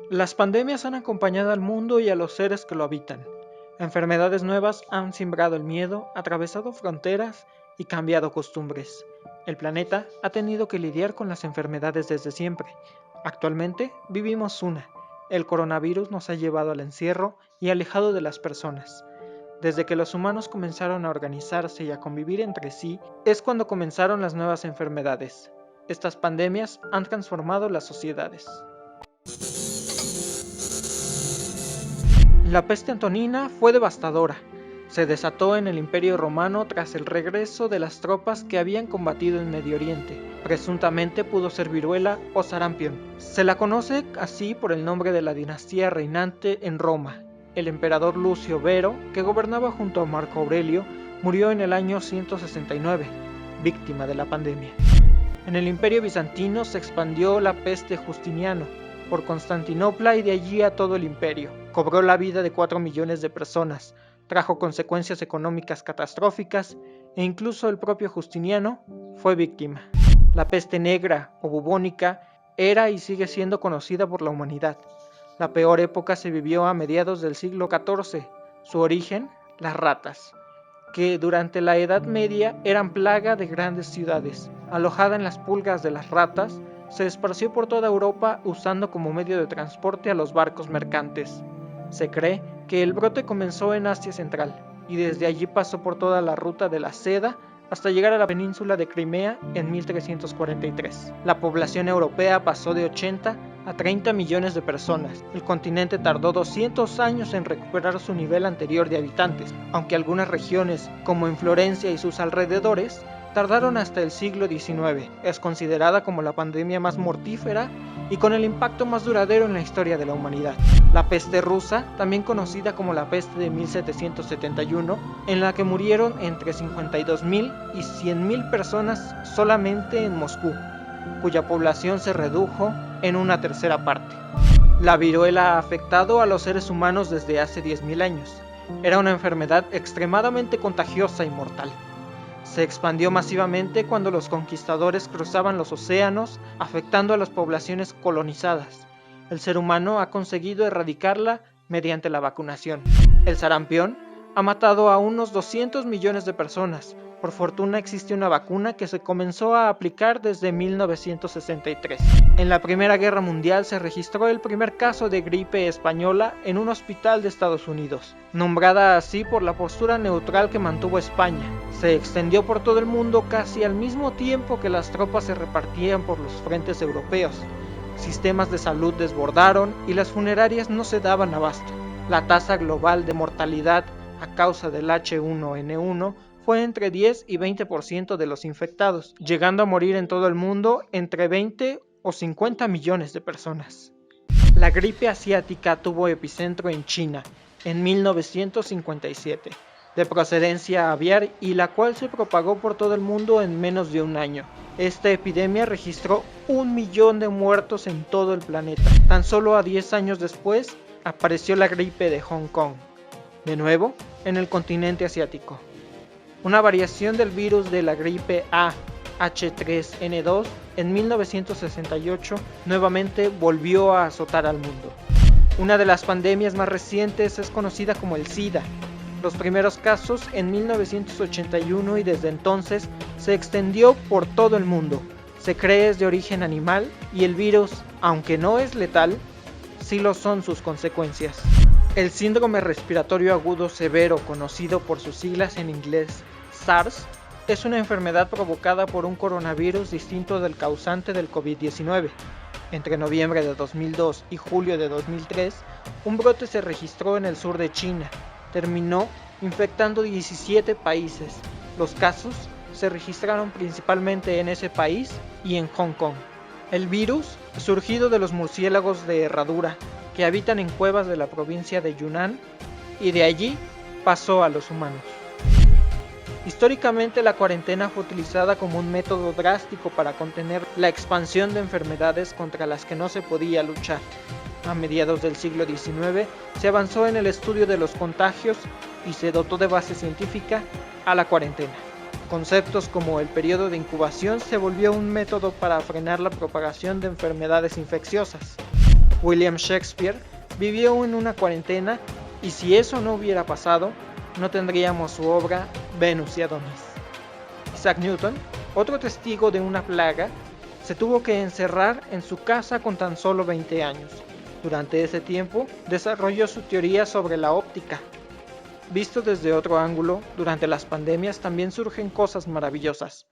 Las pandemias han acompañado al mundo y a los seres que lo habitan. Enfermedades nuevas han sembrado el miedo, atravesado fronteras y cambiado costumbres. El planeta ha tenido que lidiar con las enfermedades desde siempre. Actualmente vivimos una. El coronavirus nos ha llevado al encierro y alejado de las personas. Desde que los humanos comenzaron a organizarse y a convivir entre sí, es cuando comenzaron las nuevas enfermedades. Estas pandemias han transformado las sociedades. La peste antonina fue devastadora. Se desató en el Imperio Romano tras el regreso de las tropas que habían combatido en Medio Oriente. Presuntamente pudo ser viruela o sarampión. Se la conoce así por el nombre de la dinastía reinante en Roma. El emperador Lucio Vero, que gobernaba junto a Marco Aurelio, murió en el año 169, víctima de la pandemia. En el Imperio Bizantino se expandió la peste Justiniano por Constantinopla y de allí a todo el imperio. Cobró la vida de 4 millones de personas, trajo consecuencias económicas catastróficas e incluso el propio Justiniano fue víctima. La peste negra o bubónica era y sigue siendo conocida por la humanidad. La peor época se vivió a mediados del siglo XIV. Su origen, las ratas, que durante la Edad Media eran plaga de grandes ciudades. Alojada en las pulgas de las ratas, se esparció por toda Europa usando como medio de transporte a los barcos mercantes. Se cree que el brote comenzó en Asia Central y desde allí pasó por toda la ruta de la seda hasta llegar a la península de Crimea en 1343. La población europea pasó de 80 a 30 millones de personas. El continente tardó 200 años en recuperar su nivel anterior de habitantes, aunque algunas regiones, como en Florencia y sus alrededores, tardaron hasta el siglo XIX. Es considerada como la pandemia más mortífera y con el impacto más duradero en la historia de la humanidad. La peste rusa, también conocida como la peste de 1771, en la que murieron entre 52.000 y 100.000 personas solamente en Moscú, cuya población se redujo en una tercera parte. La viruela ha afectado a los seres humanos desde hace 10.000 años. Era una enfermedad extremadamente contagiosa y mortal. Se expandió masivamente cuando los conquistadores cruzaban los océanos, afectando a las poblaciones colonizadas. El ser humano ha conseguido erradicarla mediante la vacunación. El sarampión ha matado a unos 200 millones de personas. Por fortuna existe una vacuna que se comenzó a aplicar desde 1963. En la Primera Guerra Mundial se registró el primer caso de gripe española en un hospital de Estados Unidos, nombrada así por la postura neutral que mantuvo España. Se extendió por todo el mundo casi al mismo tiempo que las tropas se repartían por los frentes europeos. Sistemas de salud desbordaron y las funerarias no se daban abasto. La tasa global de mortalidad a causa del H1N1 fue entre 10 y 20% de los infectados, llegando a morir en todo el mundo entre 20 o 50 millones de personas. La gripe asiática tuvo epicentro en China en 1957, de procedencia aviar y la cual se propagó por todo el mundo en menos de un año. Esta epidemia registró 1 millón de muertos en todo el planeta. Tan solo a 10 años después apareció la gripe de Hong Kong, de nuevo en el continente asiático. Una variación del virus de la gripe A, H3N2, en 1968 nuevamente volvió a azotar al mundo. Una de las pandemias más recientes es conocida como el SIDA. Los primeros casos en 1981 y desde entonces se extendió por todo el mundo. Se cree es de origen animal y el virus, aunque no es letal, sí lo son sus consecuencias. El síndrome respiratorio agudo severo, conocido por sus siglas en inglés SARS, es una enfermedad provocada por un coronavirus distinto del causante del COVID-19. Entre noviembre de 2002 y julio de 2003, un brote se registró en el sur de China. Terminó infectando 17 países. Los casos se registraron principalmente en ese país y en Hong Kong. El virus, surgido de los murciélagos de herradura, que habitan en cuevas de la provincia de Yunnan, y de allí pasó a los humanos. Históricamente la cuarentena fue utilizada como un método drástico para contener la expansión de enfermedades contra las que no se podía luchar. A mediados del siglo XIX se avanzó en el estudio de los contagios y se dotó de base científica a la cuarentena. Conceptos como el periodo de incubación se volvió un método para frenar la propagación de enfermedades infecciosas. William Shakespeare vivió en una cuarentena y si eso no hubiera pasado, no tendríamos su obra Venus y Adonis. Isaac Newton, otro testigo de una plaga, se tuvo que encerrar en su casa con tan solo 20 años. Durante ese tiempo, desarrolló su teoría sobre la óptica. Visto desde otro ángulo, durante las pandemias también surgen cosas maravillosas.